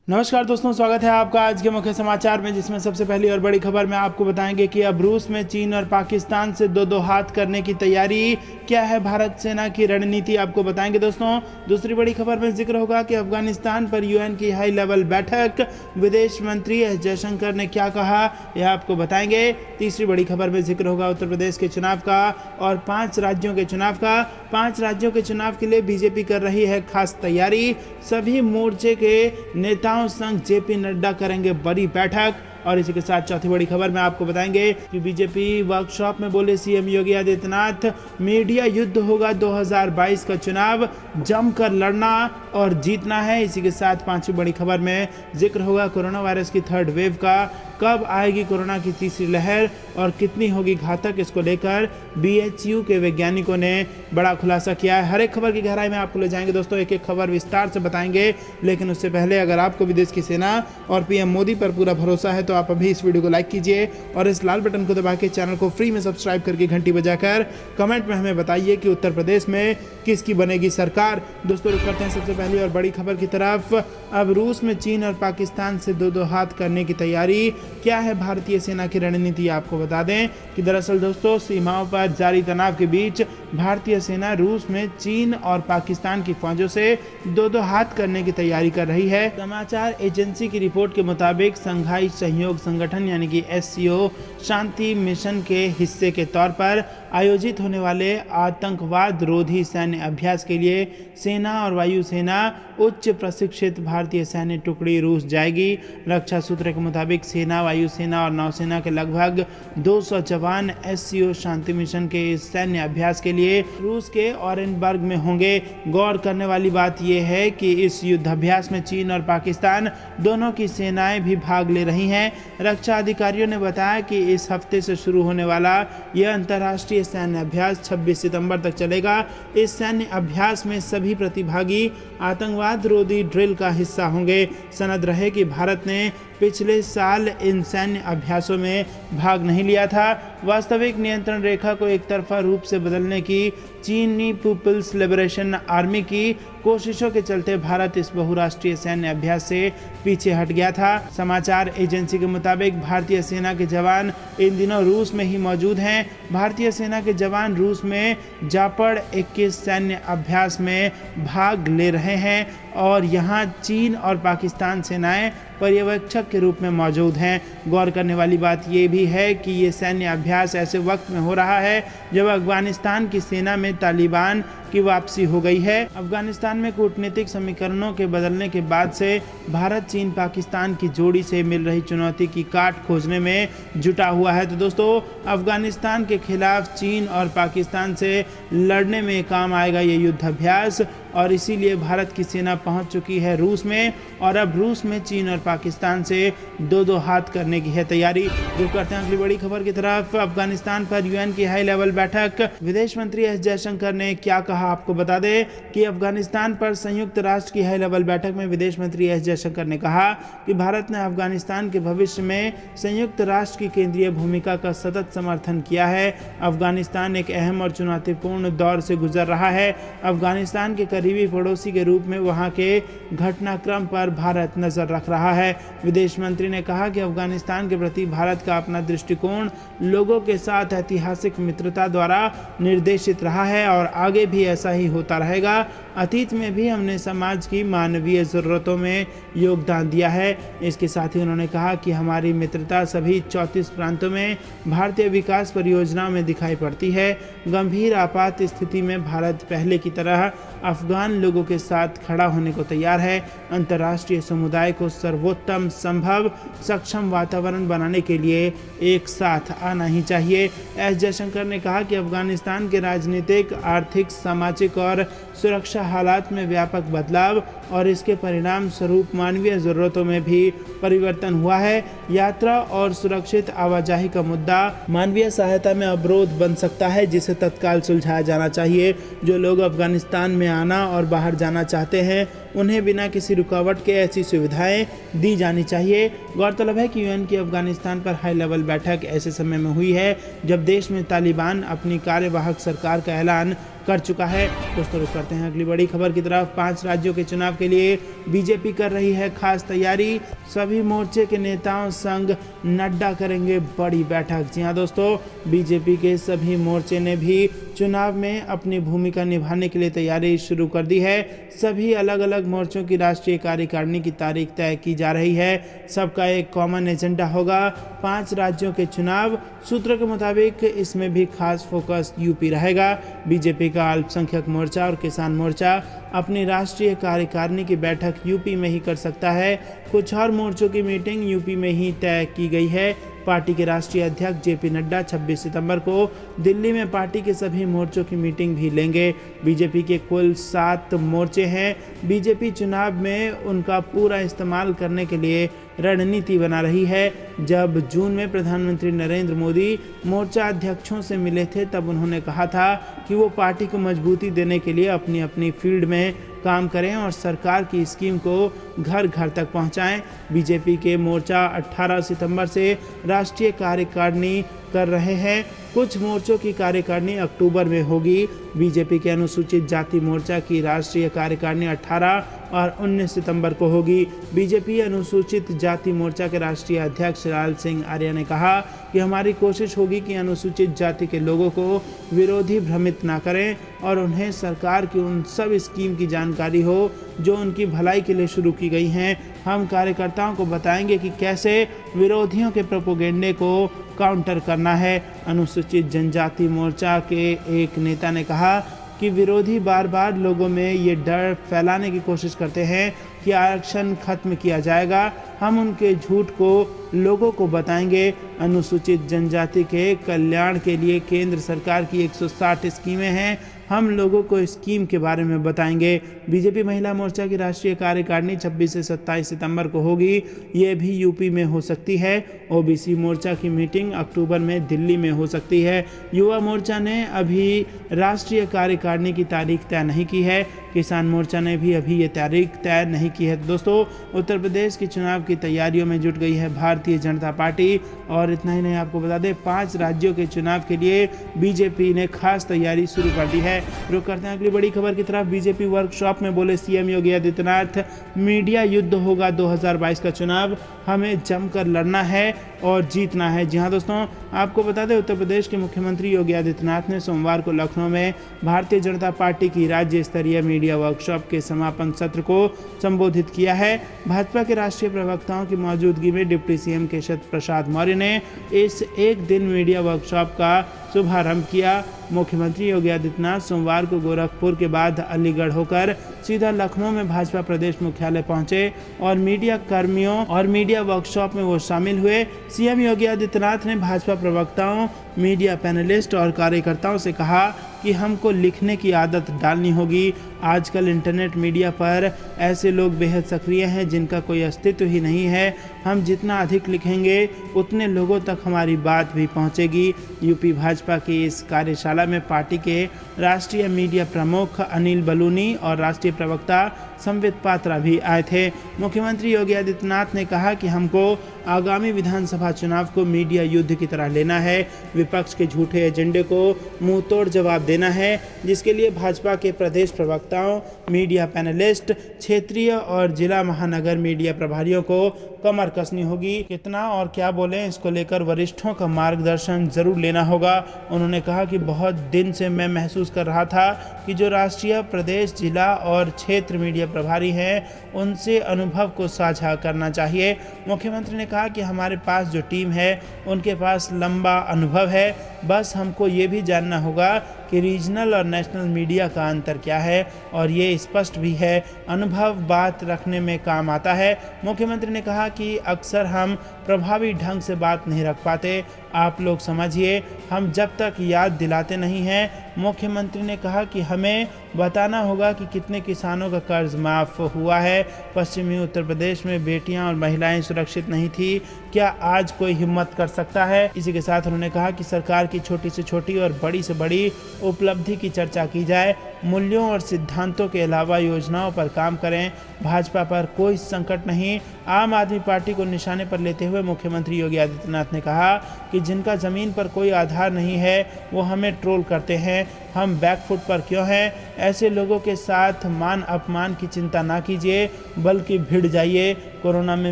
नमस्कार दोस्तों, स्वागत है आपका आज के मुख्य समाचार में, जिसमें सबसे पहली और बड़ी खबर में आपको बताएंगे कि अब रूस में चीन और पाकिस्तान से दो हाथ करने की तैयारी। क्या है भारत सेना की रणनीति, आपको बताएंगे दोस्तों। दूसरी बड़ी खबर में जिक्र होगा कि अफगानिस्तान पर यूएन की हाई लेवल बैठक, विदेश मंत्री एस जयशंकर ने क्या कहा, यह आपको बताएंगे। तीसरी बड़ी खबर में जिक्र होगा उत्तर प्रदेश के चुनाव का और 5 राज्यों के चुनाव का। 5 राज्यों के चुनाव के लिए बीजेपी कर रही है खास तैयारी। सभी मोर्चे के नेताओं संग जेपी नड्डा करेंगे बड़ी बैठक। और इसी के साथ चौथी बड़ी खबर में आपको बताएंगे कि बीजेपी वर्कशॉप में बोले सीएम योगी आदित्यनाथ, मीडिया युद्ध होगा 2022 का चुनाव, जमकर लड़ना और जीतना है। इसी के साथ पांचवी बड़ी खबर में जिक्र होगा कोरोना वायरस की 3rd वेव का। कब आएगी कोरोना की तीसरी लहर और कितनी होगी घातक, इसको लेकर बीएचयू के वैज्ञानिकों ने बड़ा खुलासा किया है। हर एक खबर की गहराई में आपको ले जाएंगे दोस्तों, एक एक खबर विस्तार से बताएंगे। लेकिन उससे पहले अगर आपको विदेश की सेना और पीएम मोदी पर पूरा भरोसा है तो आप अभी इस वीडियो को लाइक कीजिए और इस लाल बटन को दबा के चैनल को फ्री में सब्सक्राइब करके घंटी बजाकर कमेंट में हमें बताइए कि उत्तर प्रदेश में किसकी बनेगी सरकार। दोस्तों रुक करते हैं सबसे पहली और बड़ी खबर की तरफ। अब रूस में चीन और पाकिस्तान से दो हाथ करने की तैयारी। क्या है भारतीय सेना की रणनीति, आपको बता दें कि दरअसल दोस्तों सीमाओं पर जारी तनाव के बीच भारतीय सेना रूस में चीन और पाकिस्तान की फौजों से दो हाथ करने की तैयारी कर रही है। समाचार एजेंसी की रिपोर्ट के मुताबिक संघाई सहयोग संगठन यानी कि एससीओ शांति मिशन के हिस्से के तौर पर आयोजित होने वाले आतंकवाद रोधी सैन्य अभ्यास के लिए सेना और वायुसेना उच्च प्रशिक्षित भारतीय सैन्य टुकड़ी रूस जाएगी। रक्षा सूत्र के मुताबिक सेना, वायुसेना और नौसेना के लगभग 200 जवान एससीओ शांति मिशन के इस सैन्य अभ्यास के लिए रूस के ऑरेनबर्ग में होंगे। गौर करने वाली बात यह है कि इस युद्धाभ्यास में चीन और पाकिस्तान दोनों की सेनाएं भी भाग ले रही हैं। रक्षा अधिकारियों ने बताया कि इस हफ्ते से शुरू होने वाला यह अंतर्राष्ट्रीय सैन्य अभ्यास 26 सितंबर तक चलेगा। इस सैन्य अभ्यास में सभी प्रतिभागी आतंकवाद रोधी ड्रिल का हिस्सा होंगे। सनद रहे कि भारत ने पिछले साल इन सैन्य अभ्यासों में भाग नहीं लिया था। वास्तविक नियंत्रण रेखा को एक तरफा रूप से बदलने की चीनी पीपुल्स लिबरेशन आर्मी की कोशिशों के चलते भारत इस बहुराष्ट्रीय सैन्य अभ्यास से पीछे हट गया था। समाचार एजेंसी के मुताबिक भारतीय सेना के जवान इन दिनों रूस में ही मौजूद हैं। भारतीय सेना के जवान रूस में जापड़ 21 सैन्य अभ्यास में भाग ले रहे हैं और यहाँ चीन और पाकिस्तान सेनाएं पर्यवेक्षक के रूप में मौजूद हैं। गौर करने वाली बात यह भी है कि ये सैन्य अभ्यास ऐसे वक्त में हो रहा है जब अफगानिस्तान की सेना में तालिबान की वापसी हो गई है। अफगानिस्तान में कूटनीतिक समीकरणों के बदलने के बाद से भारत चीन पाकिस्तान की जोड़ी से मिल रही चुनौती की काट खोजने में जुटा हुआ है। तो दोस्तों अफगानिस्तान के खिलाफ चीन और पाकिस्तान से लड़ने में काम आएगा ये युद्धाभ्यास और इसीलिए भारत की सेना पहुंच चुकी है रूस में और अब रूस में चीन और पाकिस्तान से दो हाथ करने की है तैयारी। रुक करते हैं अगली बड़ी खबर की तरफ। अफगानिस्तान पर यूएन की हाई लेवल बैठक, विदेश मंत्री एस जयशंकर ने क्या कहा, आपको बता दें कि अफगानिस्तान पर संयुक्त राष्ट्र की हाई लेवल बैठक में विदेश मंत्री एस जयशंकर ने कहा कि भारत ने अफगानिस्तान के भविष्य में संयुक्त राष्ट्र की केंद्रीय भूमिका का सतत समर्थन किया है। अफगानिस्तान एक अहम और चुनौतीपूर्ण दौर से गुजर रहा है। अफगानिस्तान के करीबी पड़ोसी के रूप में वहां के घटनाक्रम पर भारत नजर रख रहा है। विदेश मंत्री ने कहा कि अफगानिस्तान के प्रति भारत का अपना दृष्टिकोण लोगों के साथ ऐतिहासिक मित्रता द्वारा निर्देशित रहा है और आगे भी ऐसा ही होता रहेगा। अतीत में भी हमने समाज की मानवीय ज़रूरतों में योगदान दिया है। इसके साथ ही उन्होंने कहा कि हमारी मित्रता सभी 34 प्रांतों में भारतीय विकास परियोजनाओं में दिखाई पड़ती है। गंभीर आपात स्थिति में भारत पहले की तरह अफगान लोगों के साथ खड़ा होने को तैयार है। अंतर्राष्ट्रीय समुदाय को सर्वोत्तम संभव सक्षम वातावरण बनाने के लिए एक साथ आना ही चाहिए। एस जयशंकर ने कहा कि अफगानिस्तान के राजनीतिक, आर्थिक, सामाजिक और सुरक्षा हालात में व्यापक बदलाव और इसके परिणाम स्वरूप मानवीय ज़रूरतों में भी परिवर्तन हुआ है। यात्रा और सुरक्षित आवाजाही का मुद्दा मानवीय सहायता में अवरोध बन सकता है, जिसे तत्काल सुलझाया जाना चाहिए। जो लोग अफगानिस्तान में आना और बाहर जाना चाहते हैं उन्हें बिना किसी रुकावट के ऐसी सुविधाएं दी जानी चाहिए। गौरतलब है कि यूएन की अफगानिस्तान पर हाई लेवल बैठक ऐसे समय में हुई है जब देश में तालिबान अपनी कार्यवाहक सरकार का ऐलान कर चुका है। दोस्तों रुक करते हैं अगली बड़ी खबर की तरफ। 5 राज्यों के चुनाव के लिए बीजेपी कर रही है खास तैयारी। सभी मोर्चे के नेताओं संग नड्डा करेंगे बड़ी बैठक। जी हां दोस्तों, बीजेपी के सभी मोर्चे ने भी चुनाव में अपनी भूमिका निभाने के लिए तैयारी शुरू कर दी है। सभी अलग अलग मोर्चों की राष्ट्रीय कार्यकारिणी की तारीख तय की जा रही है। सबका एक कॉमन एजेंडा होगा 5 राज्यों के चुनाव। सूत्रों के मुताबिक इसमें भी खास फोकस यूपी रहेगा। बीजेपी का अल्पसंख्यक मोर्चा और किसान मोर्चा अपनी राष्ट्रीय कार्यकारिणी की बैठक यूपी में ही कर सकता है। कुछ और मोर्चों की मीटिंग यूपी में ही तय की गई है। पार्टी के राष्ट्रीय अध्यक्ष जेपी नड्डा 26 सितंबर को दिल्ली में पार्टी के सभी मोर्चों की मीटिंग भी लेंगे। बीजेपी के कुल 7 मोर्चे हैं। बीजेपी चुनाव में उनका पूरा इस्तेमाल करने के लिए रणनीति बना रही है। जब जून में प्रधानमंत्री नरेंद्र मोदी मोर्चा अध्यक्षों से मिले थे, तब उन्होंने कहा था कि वो पार्टी को मजबूती देने के लिए अपनी अपनी फील्ड में काम करें और सरकार की स्कीम को घर घर तक पहुंचाएं। बीजेपी के मोर्चा 18 सितंबर से राष्ट्रीय कार्यकारिणी कर रहे हैं। कुछ मोर्चों की कार्यकारिणी अक्टूबर में होगी। बीजेपी के अनुसूचित जाति मोर्चा की राष्ट्रीय कार्यकारिणी 18 और 19 सितंबर को होगी। बीजेपी अनुसूचित जाति मोर्चा के राष्ट्रीय अध्यक्ष लाल सिंह आर्य ने कहा कि हमारी कोशिश होगी कि अनुसूचित जाति के लोगों को विरोधी भ्रमित ना करें और उन्हें सरकार की उन सब स्कीम की जानकारी हो जो उनकी भलाई के लिए शुरू की गई हैं। हम कार्यकर्ताओं को बताएंगे कि कैसे विरोधियों के प्रोपेगेंडे को काउंटर करना है। अनुसूचित जनजाति मोर्चा के एक नेता ने कहा कि विरोधी बार बार लोगों में ये डर फैलाने की कोशिश करते हैं कि आरक्षण खत्म किया जाएगा। हम उनके झूठ को लोगों को बताएंगे। अनुसूचित जनजाति के कल्याण के लिए केंद्र सरकार की 160 स्कीमें हैं। हम लोगों को स्कीम के बारे में बताएंगे। बीजेपी महिला मोर्चा की राष्ट्रीय कार्यकारिणी 26 से 27 सितंबर को होगी। ये भी यूपी में हो सकती है। ओबीसी मोर्चा की मीटिंग अक्टूबर में दिल्ली में हो सकती है। युवा मोर्चा ने अभी राष्ट्रीय कार्यकारिणी की तारीख तय नहीं की है। किसान मोर्चा ने भी अभी ये तारीख तय नहीं की है। दोस्तों, उत्तर प्रदेश के चुनाव की तैयारियों में जुट गई है भारतीय जनता पार्टी। और इतना ही नहीं, आपको बता दें 5 राज्यों के चुनाव के लिए बीजेपी ने खास तैयारी शुरू कर दी है। रुक करते हैं अगली बड़ी खबर की तरफ। बीजेपी वर्कशॉप में बोले सीएम योगी आदित्यनाथ, मीडिया युद्ध होगा 2022 का चुनाव, हमें जमकर लड़ना है और जीतना है। जी हाँ दोस्तों, आपको बता दें उत्तर प्रदेश के मुख्यमंत्री योगी आदित्यनाथ ने सोमवार को लखनऊ में भारतीय जनता पार्टी की राज्य स्तरीय मीडिया वर्कशॉप के समापन सत्र को संबोधित किया है। भाजपा के राष्ट्रीय प्रवक्ताओं की मौजूदगी में डिप्टी सीएम केशव प्रसाद मौर्य ने इस एक दिन मीडिया वर्कशॉप का शुभारंभ किया। मुख्यमंत्री योगी आदित्यनाथ सोमवार को गोरखपुर के बाद अलीगढ़ होकर सीधा लखनऊ में भाजपा प्रदेश मुख्यालय पहुंचे और मीडिया कर्मियों और मीडिया वर्कशॉप में वो शामिल हुए। सीएम योगी आदित्यनाथ ने भाजपा प्रवक्ताओं, मीडिया पैनलिस्ट और कार्यकर्ताओं से कहा कि हमको लिखने की आदत डालनी होगी। आजकल इंटरनेट मीडिया पर ऐसे लोग बेहद सक्रिय हैं जिनका कोई अस्तित्व ही नहीं है। हम जितना अधिक लिखेंगे उतने लोगों तक हमारी बात भी पहुंचेगी। यूपी भाजपा की इस कार्यशाला में पार्टी के राष्ट्रीय मीडिया प्रमुख अनिल बलूनी और राष्ट्रीय प्रवक्ता संबित पात्रा भी आए थे। मुख्यमंत्री योगी आदित्यनाथ ने कहा कि हमको आगामी विधानसभा चुनाव को मीडिया युद्ध की तरह लेना है। विपक्ष के झूठे एजेंडे को मुंहतोड़ जवाब देना है, जिसके लिए भाजपा के प्रदेश प्रवक्ताओं, मीडिया पैनलिस्ट, क्षेत्रीय और जिला महानगर मीडिया प्रभारियों को कमर कसनी होगी। कितना और क्या बोलें, इसको लेकर वरिष्ठों का मार्गदर्शन जरूर लेना होगा। उन्होंने कहा कि बहुत दिन से मैं महसूस कर रहा था कि जो राष्ट्रीय, प्रदेश, जिला और क्षेत्र मीडिया प्रभारी हैं उनसे अनुभव को साझा करना चाहिए। मुख्यमंत्री ने कहा कि हमारे पास जो टीम है उनके पास लंबा अनुभव है, बस हमको ये भी जानना होगा कि रीजनल और नेशनल मीडिया का अंतर क्या है, और ये स्पष्ट भी है। अनुभव बात रखने में काम आता है। मुख्यमंत्री ने कहा कि अक्सर हम प्रभावी ढंग से बात नहीं रख पाते। आप लोग समझिए, हम जब तक याद दिलाते नहीं हैं। मुख्यमंत्री ने कहा कि हमें बताना होगा कि कितने किसानों का कर्ज माफ़ हुआ है। पश्चिमी उत्तर प्रदेश में बेटियां और महिलाएं सुरक्षित नहीं थी, क्या आज कोई हिम्मत कर सकता है? इसी के साथ उन्होंने कहा कि सरकार की छोटी से छोटी और बड़ी से बड़ी उपलब्धि की चर्चा की जाए। मूल्यों और सिद्धांतों के अलावा योजनाओं पर काम करें। भाजपा पर कोई संकट नहीं। आम आदमी पार्टी को निशाने पर लेते हुए मुख्यमंत्री योगी आदित्यनाथ ने कहा कि जिनका ज़मीन पर कोई आधार नहीं है वो हमें ट्रोल करते हैं। हम बैकफुट पर क्यों हैं? ऐसे लोगों के साथ मान अपमान की चिंता ना कीजिए, बल्कि भिड़ जाइए। कोरोना में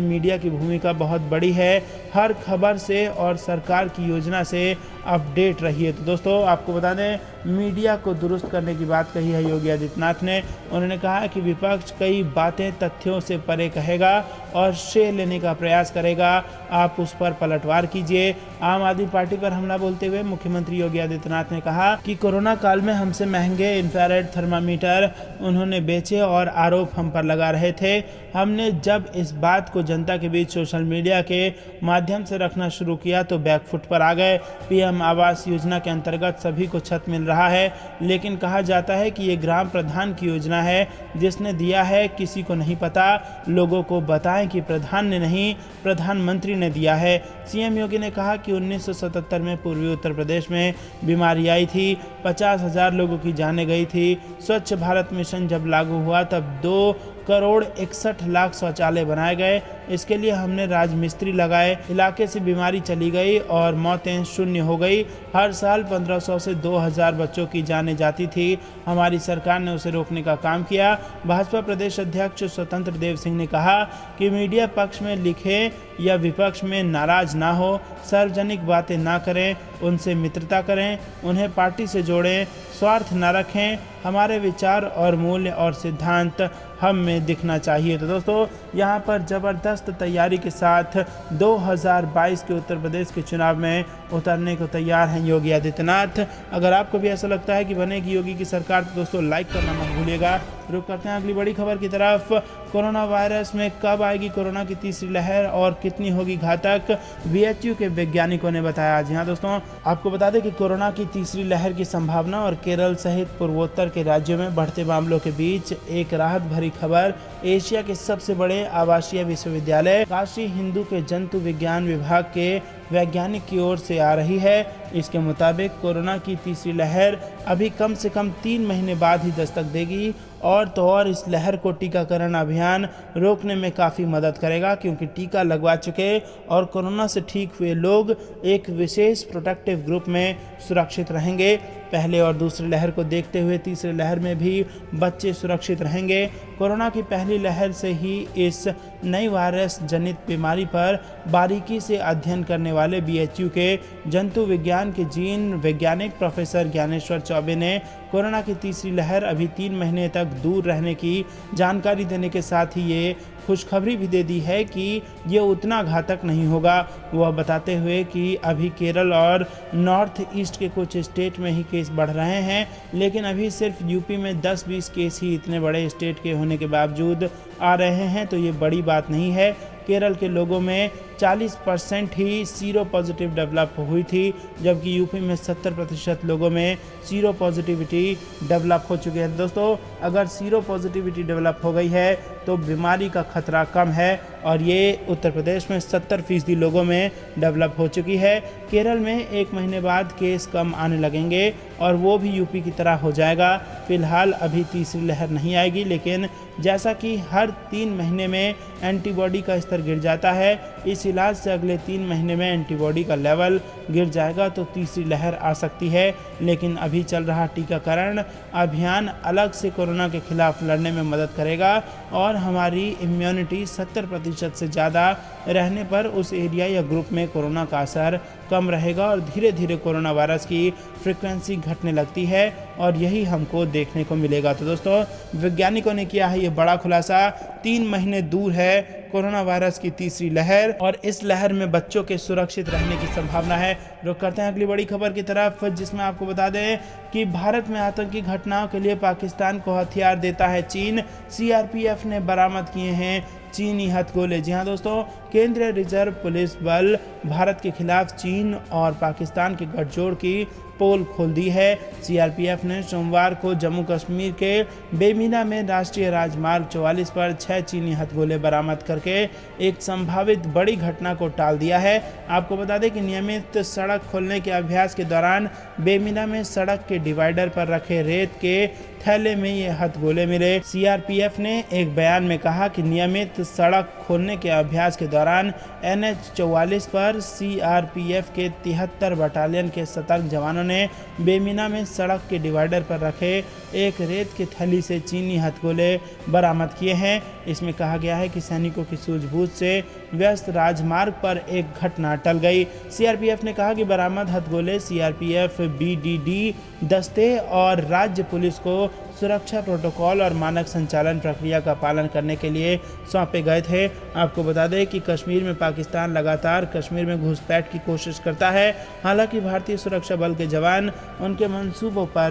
मीडिया की भूमिका बहुत बड़ी है। हर खबर से और सरकार की योजना से अपडेट रहिए। तो दोस्तों, आपको बता दें, मीडिया को दुरुस्त करने की बात कही है योगी आदित्यनाथ ने। उन्होंने कहा कि विपक्ष कई बातें तथ्यों से परे कहेगा और श्रेय लेने का प्रयास करेगा, आप उस पर पलटवार कीजिए। आम आदमी पार्टी पर हमला बोलते हुए मुख्यमंत्री योगी आदित्यनाथ ने कहा कि कोरोना काल में हमसे महंगे इंफ्रारेड थर्मामीटर उन्होंने बेचे और आरोप हम पर लगा रहे थे। हमने जब इस बात को जनता के बीच सोशल मीडिया के माध्यम से रखना शुरू किया तो बैकफुट पर आ गए। पीएम आवास योजना के अंतर्गत सभी को छत मिल रहा है, लेकिन कहा जाता है कि ये ग्राम प्रधान की योजना है, जिसने दिया है किसी को नहीं पता। लोगों को बताएं कि प्रधान ने नहीं, प्रधानमंत्री ने दिया है। सीएम योगी ने कहा कि 1977 में पूर्वी उत्तर प्रदेश में बीमारी आई थी, 50,000 लोगों की जानें गई थी। स्वच्छ भारत मिशन जब लागू हुआ तब 2,61,00,000 शौचालय बनाए गए। इसके लिए हमने राजमिस्त्री लगाए, इलाके से बीमारी चली गई और मौतें शून्य हो गई। हर साल 1500 से 2000 बच्चों की जानें जाती थी। हमारी सरकार ने उसे रोकने का काम किया। भाजपा प्रदेश अध्यक्ष स्वतंत्र देव सिंह ने कहा कि मीडिया पक्ष में लिखे या विपक्ष में नाराज ना हो, सार्वजनिक बातें ना करें, उनसे मित्रता करें, उन्हें पार्टी से जोड़ें, स्वार्थ न रखें। हमारे विचार और मूल्य और सिद्धांत हम में दिखना चाहिए। तो दोस्तों, यहाँ पर ज़बरदस्त तैयारी के साथ 2022 के उत्तर प्रदेश के चुनाव में उतरने को तैयार हैं योगी आदित्यनाथ। अगर आपको भी ऐसा लगता है कि बनेगी योगी की सरकार, तो दोस्तों लाइक करना मत भूलिएगा। रुक करते हैं अगली बड़ी खबर की तरफ। कोरोना वायरस में कब आएगी कोरोना की तीसरी लहर और कितनी होगी घातक, बीएचयू के वैज्ञानिकों ने बताया। जी हाँ दोस्तों, आपको बता दें कि कोरोना की तीसरी लहर की संभावना और केरल सहित पूर्वोत्तर के राज्यों में बढ़ते मामलों के बीच एक राहत भरी खबर एशिया के सबसे बड़े आवासीय विश्वविद्यालय काशी हिंदू के जंतु विज्ञान विभाग के वैज्ञानिक की ओर से आ रही है। इसके मुताबिक कोरोना की तीसरी लहर अभी कम से कम 3 महीने बाद ही दस्तक देगी और तो और इस लहर को टीकाकरण अभियान रोकने में काफ़ी मदद करेगा, क्योंकि टीका लगवा चुके और कोरोना से ठीक हुए लोग एक विशेष प्रोटेक्टिव ग्रुप में सुरक्षित रहेंगे। पहले और दूसरी लहर को देखते हुए तीसरी लहर में भी बच्चे सुरक्षित रहेंगे। कोरोना की पहली लहर से ही इस नई वायरस जनित बीमारी पर बारीकी से अध्ययन करने वाले बीएचयू के जंतु विज्ञान के जीन वैज्ञानिक प्रोफेसर ज्ञानेश्वर चौबे ने कोरोना की तीसरी लहर अभी 3 महीने तक दूर रहने की जानकारी देने के साथ ही ये खुशखबरी भी दे दी है कि ये उतना घातक नहीं होगा। वह बताते हुए कि अभी केरल और नॉर्थ ईस्ट के कुछ स्टेट में ही केस बढ़ रहे हैं, लेकिन अभी सिर्फ यूपी में 10-20 केस ही इतने बड़े स्टेट के होने के बावजूद आ रहे हैं, तो ये बड़ी बात नहीं है। केरल के लोगों में 40% ही सीरो पॉजिटिव डेवलप हुई थी, जबकि यूपी में 70% लोगों में सीरो पॉजिटिविटी डेवलप हो चुके हैं। दोस्तों, अगर सीरो पॉजिटिविटी डेवलप हो गई है तो बीमारी का खतरा कम है और ये उत्तर प्रदेश में 70% लोगों में डेवलप हो चुकी है। केरल में 1 महीने बाद केस कम आने लगेंगे और वो भी यूपी की तरह हो जाएगा। फिलहाल अभी तीसरी लहर नहीं आएगी, लेकिन जैसा कि हर 3 महीने में एंटीबॉडी का स्तर गिर जाता है, इस इलाज से अगले 3 महीने में एंटीबॉडी का लेवल गिर जाएगा तो तीसरी लहर आ सकती है। लेकिन अभी चल रहा टीकाकरण अभियान अलग से कोरोना के खिलाफ लड़ने में मदद करेगा और हमारी इम्यूनिटी 70% से ज़्यादा रहने पर उस एरिया या ग्रुप में कोरोना का असर कम रहेगा और धीरे धीरे कोरोना वायरस की फ्रिक्वेंसी घटने लगती है और यही हमको देखने को मिलेगा। तो दोस्तों, वैज्ञानिकों ने किया है ये बड़ा खुलासा। 3 महीने दूर है कोरोना वायरस की तीसरी लहर और इस लहर में बच्चों के सुरक्षित रहने की संभावना है। रुक करते हैं अगली बड़ी खबर की तरफ, जिसमें आपको बता दें कि भारत में आतंकी घटनाओं के लिए पाकिस्तान को हथियार देता है चीन। सीआरपीएफ ने बरामद किए हैं चीनी हथगोले। जी हाँ दोस्तों, केंद्रीय रिजर्व पुलिस बल भारत के खिलाफ चीन और पाकिस्तान के गठजोड़ की पोल खोल दी है। सीआरपीएफ ने सोमवार को जम्मू कश्मीर के बेमिना में राष्ट्रीय राजमार्ग 44 पर 6 चीनी हथगोले बरामद करके एक संभावित बड़ी घटना को टाल दिया है। आपको बता दें कि नियमित सड़क खोलने के अभ्यास के दौरान बेमिना में सड़क के डिवाइडर पर रखे रेत के थैले में ये हथगोले मिले। सीआरपीएफ ने एक बयान में कहा कि नियमित सड़क खोलने के अभ्यास के दौरान NH 44 पर सीआरपीएफ के 73 बटालियन के सतर्क जवानों जवानों ने बेमिना में सड़क के डिवाइडर पर रखे एक रेत की थैली से चीनी हथगोले बरामद किए हैं। इसमें कहा गया है कि सैनिकों की सूझबूझ से व्यस्त राजमार्ग पर एक घटना टल गई। सीआरपीएफ ने कहा कि बरामद हथगोले सीआरपीएफ बीडीडी दस्ते और राज्य पुलिस को सुरक्षा प्रोटोकॉल और मानक संचालन प्रक्रिया का पालन करने के लिए सौंपे गए थे। आपको बता दें कि कश्मीर में पाकिस्तान लगातार कश्मीर में घुसपैठ की कोशिश करता है। हालांकि भारतीय सुरक्षा बल के जवान उनके मंसूबों पर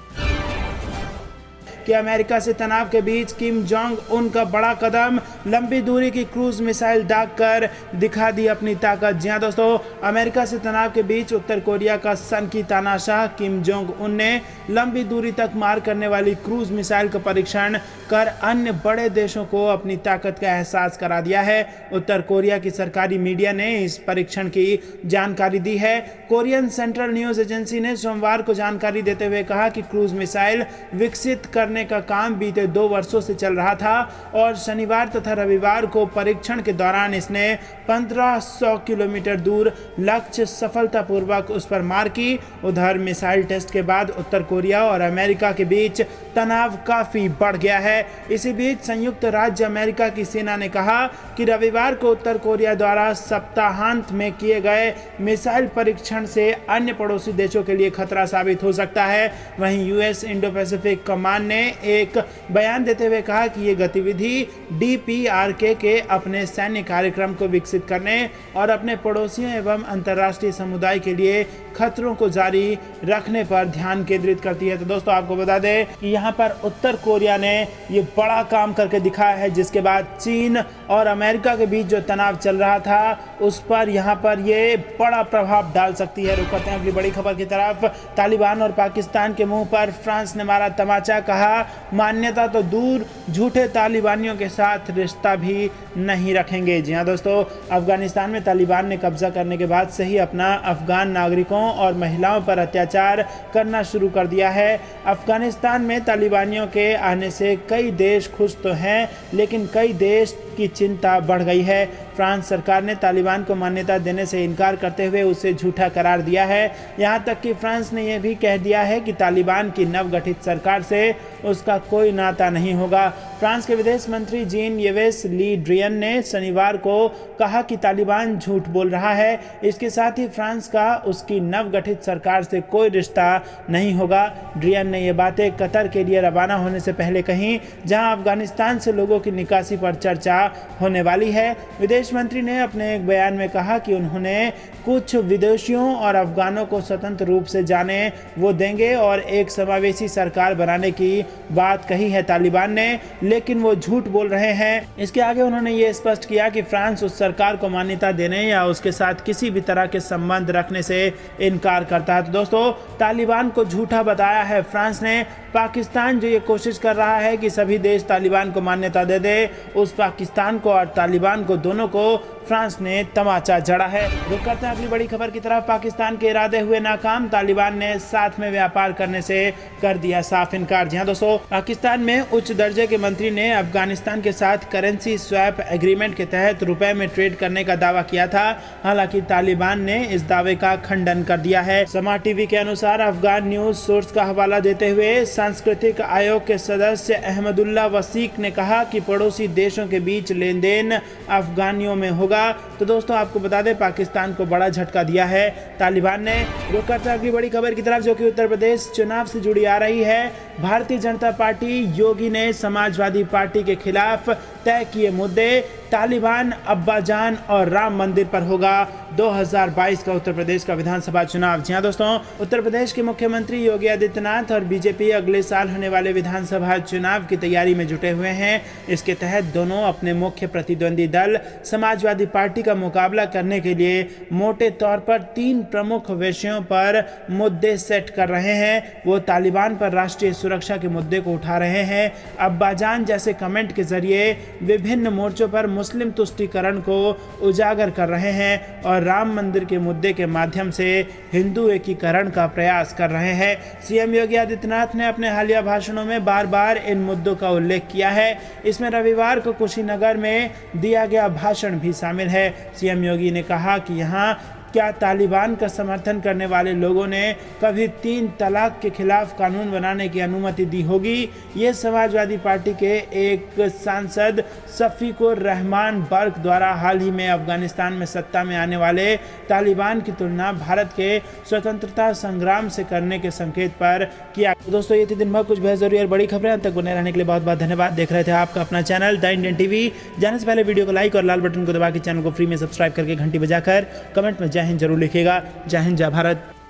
कि अमेरिका से तनाव के बीच किम जोंग उन का बड़ा कदम, लंबी दूरी की क्रूज मिसाइल दागकर दिखा दी अपनी ताकत। जी हां दोस्तों, अमेरिका से तनाव के बीच उत्तर कोरिया का सनकी तानाशाह किम जोंग उन ने लंबी दूरी तक मार करने वाली क्रूज मिसाइल का परीक्षण कर अन्य बड़े देशों को अपनी ताकत का एहसास करा दिया है। उत्तर कोरिया की सरकारी मीडिया ने इस परीक्षण की जानकारी दी है। कोरियन सेंट्रल न्यूज एजेंसी ने सोमवार को जानकारी देते हुए कहा कि क्रूज मिसाइल विकसित करने का काम बीते 2 वर्षों से चल रहा था और शनिवार तथा रविवार को परीक्षण के दौरान इसने 1500 किलोमीटर दूर लक्ष्य सफलतापूर्वक उस पर मार की। उधर मिसाइल टेस्ट के बाद उत्तर कोरिया और अमेरिका के बीच तनाव काफी बढ़ गया है। इसी बीच संयुक्त राज्य अमेरिका की सेना ने कहा कि रविवार को उत्तर कोरिया द्वारा सप्ताहांत में किए गए मिसाइल परीक्षण से अन्य पड़ोसी देशों के लिए खतरा साबित हो सकता है। वहीं यूएस इंडो पैसिफिक कमांड ने एक बयान देते हुए कहा कि ये गतिविधि डीपीआरके के अपने सैन्य कार्यक्रम को विकसित करने और अपने पड़ोसियों एवं अंतर्राष्ट्रीय समुदाय के लिए खतरों को जारी रखने पर ध्यान केंद्रित करती है। तो दोस्तों, आपको बता दें कि यहाँ पर उत्तर कोरिया ने ये बड़ा काम करके दिखाया है, जिसके बाद चीन और अमेरिका के बीच जो तनाव चल रहा था उस पर यहाँ पर ये बड़ा प्रभाव डाल सकती है। रुक करते हैं अगली बड़ी खबर की तरफ। तालिबान और पाकिस्तान के मुंह पर फ्रांस ने मारा तमाचा, कहा मान्यता तो दूर झूठे तालिबानियों के साथ रिश्ता भी नहीं रखेंगे। जी हाँ दोस्तों, अफगानिस्तान में तालिबान ने कब्जा करने के बाद से ही अपना अफगान नागरिकों और महिलाओं पर अत्याचार करना शुरू कर दिया है। अफगानिस्तान में तालिबानियों के आने से कई देश खुश तो हैं, लेकिन कई देश की चिंता बढ़ गई है। फ्रांस सरकार ने तालिबान को मान्यता देने से इनकार करते हुए उसे झूठा करार दिया है। यहाँ तक कि फ्रांस ने यह भी कह दिया है कि तालिबान की नवगठित सरकार से उसका कोई नाता नहीं होगा। फ्रांस के विदेश मंत्री जीन येवेस ली ड्रियन ने शनिवार को कहा कि तालिबान झूठ बोल रहा है। इसके साथ ही फ्रांस का उसकी नवगठित सरकार से कोई रिश्ता नहीं होगा। ड्रियन ने ये बातें कतर के लिए रवाना होने से पहले कहीं, जहां अफगानिस्तान से लोगों की निकासी पर चर्चा होने वाली है। विदेश मंत्री ने अपने एक बयान में कहा कि उन्होंने कुछ विदेशियों और अफगानों को स्वतंत्र रूप से जाने वो देंगे और एक समावेशी सरकार बनाने की बात कही है तालिबान ने, लेकिन वो झूठ बोल रहे हैं। इसके आगे उन्होंने ये स्पष्ट किया कि फ्रांस उस सरकार को मान्यता देने या उसके साथ किसी भी तरह के संबंध रखने से इनकार करता है। तो दोस्तों, तालिबान को झूठा बताया है फ्रांस ने। पाकिस्तान जो ये कोशिश कर रहा है कि सभी देश तालिबान को मान्यता दे दे, उस पाकिस्तान को और तालिबान को दोनों को फ्रांस ने तमाचा जड़ा है। रुक करते हैं अगली बड़ी खबर की तरफ। पाकिस्तान के इरादे हुए नाकाम, तालिबान ने साथ में व्यापार करने से कर दिया साफ इनकार। जी हाँ दोस्तों, पाकिस्तान में उच्च दर्जे के मंत्री ने अफगानिस्तान के साथ करेंसी स्वैप एग्रीमेंट के तहत रुपए में ट्रेड करने का दावा किया था। हालांकि तालिबान ने इस दावे का खंडन कर दिया है। समा टीवी के अनुसार अफगान न्यूज सोर्स का हवाला देते हुए सांस्कृतिक आयोग के सदस्य अहमदुल्ला वसीक ने कहा कि पड़ोसी देशों के बीच लेन देन अफगानियों में होगा। तो दोस्तों, आपको बता दें पाकिस्तान को बड़ा झटका दिया है तालिबान ने। रुक करते हैं अगली बड़ी खबर की तरफ, जो कि उत्तर प्रदेश चुनाव से जुड़ी आ रही है। भारतीय जनता पार्टी योगी ने समाजवादी पार्टी के खिलाफ तय किए मुद्दे, तालिबान, अब्बाजान और राम मंदिर पर होगा 2022 का उत्तर प्रदेश का विधानसभा चुनाव। जी हाँ दोस्तों, उत्तर प्रदेश के मुख्यमंत्री योगी आदित्यनाथ और बीजेपी अगले साल होने वाले विधानसभा चुनाव की तैयारी में जुटे हुए हैं। इसके तहत दोनों अपने मुख्य प्रतिद्वंदी दल समाजवादी पार्टी का मुकाबला करने के लिए मोटे तौर पर 3 प्रमुख विषयों पर मुद्दे सेट कर रहे हैं। वो तालिबान पर राष्ट्रीय सुरक्षा के मुद्दे को उठा रहे हैं, अब्बाजान जैसे कमेंट के जरिए विभिन्न मोर्चों पर मुस्लिम तुष्टीकरण को उजागर कर रहे हैं और राम मंदिर के मुद्दे के माध्यम से हिंदू एकीकरण का प्रयास कर रहे हैं। सीएम योगी आदित्यनाथ ने अपने हालिया भाषणों में बार बार इन मुद्दों का उल्लेख किया है। इसमें रविवार को कुशीनगर में दिया गया भाषण भी शामिल है। सीएम योगी ने कहा कि यहाँ क्या तालिबान का समर्थन करने वाले लोगों ने कभी 3 तलाक के खिलाफ कानून बनाने की अनुमति दी होगी? ये समाजवादी पार्टी के एक सांसद शफीकुर रहमान बर्क द्वारा हाल ही में अफगानिस्तान में सत्ता में आने वाले तालिबान की तुलना भारत के स्वतंत्रता संग्राम से करने के संकेत पर किया। तो दोस्तों, ये थी दिन भर कुछ बेहद जरूरी और बड़ी खबरें। अंत तक बने रहने के लिए बहुत बहुत धन्यवाद। देख रहे थे आपका अपना चैनल द इंडियन टीवी। जाने से पहले वीडियो को लाइक और लाल बटन को दबा के चैनल को फ्री में सब्सक्राइब करके घंटी बजाकर कमेंट में जय हिंद जरूर लिखिएगा। जय हिंद, जय भारत।